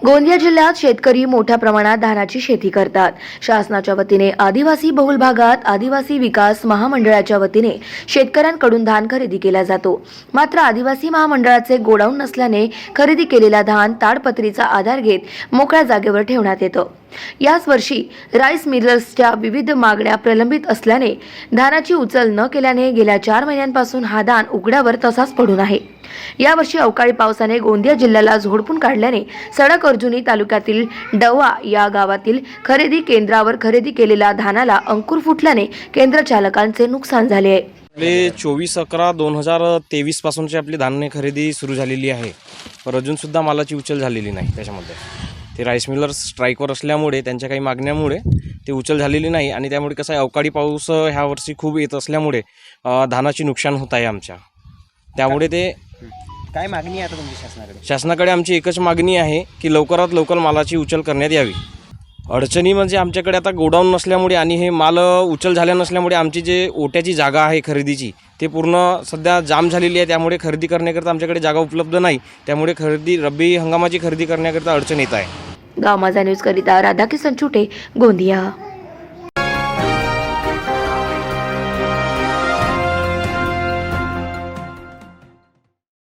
गोंदिया जिल्ह्यात शेतकरी मोठ्या प्रमाणात धानाची शेती करतात। शासनाच्या वतीने आदिवासी बहुल भागात आदिवासी विकास महामंडळाच्या वतीने शेतकऱ्यांकडून धान खरेदी केला जातो। मात्र आदिवासी महामंडळाचे गोडाऊन नसल्याने खरेदी केलेला धान ताडपत्रीचा आधार घेत मोकळ्या जागेवर ठेवण्यात येतं। याच वर्षी राईस मिलर्सच्या विविध मागण्या प्रलंबित असल्याने धानाची उचल न केल्याने गेल्या 4 महिन्यांपासून हा धान उघड्यावर तसाच पडून आहे। यावर्षी अवकाळी पावसाने गोंदिया जिल्ह्याला झोडपून काढल्याने सडक अर्जुनी तालुक्यातील डवा या गावातील खरेदी केंद्रावर खरेदी केलेल्या धानाला अंकुर फुटल्याने केंद्र चालकांचे नुकसान झाले आहे। आपले 24/11/2023 पासूनची आपली धान्य खरेदी सुरू झालेली आहे, पण अजून सुद्धा मालाची उचल झालेली नाही। त्याच्यामध्ये ते राईस मिलर्स स्ट्राईकवर असल्यामुळे त्यांच्या काही मागण्यामुळे ते उचल झालेली नाही आणि त्यामुळे कसं आहे, अवकाळी पाऊस ह्या वर्षी खूप येत असल्यामुळे धानाची नुकसान होत आहे आमच्या। त्यामुळे ते काय मागणी आहे आता तुमची शासनाकडे आमची एकच मागणी आहे की लवकरात लवकर मालाची उचल करण्यात यावी। अडचणी म्हणजे आमच्याकडे आता गोडाऊन नसल्यामुळे आणि हे माल उचल झाल्या नसल्यामुळे आमची जे ओट्याची जागा आहे खरेदीची ते पूर्ण सध्या जाम झालेली आहे। त्यामुळे खरेदी करण्याकरता आमच्याकडे जागा उपलब्ध नाही, त्यामुळे रब्बी हंगामाची खरेदी करण्याकरता अडचण येत आहे। गाव माझा न्यूज करिता राधाकिशन छुटे, गोंदिया।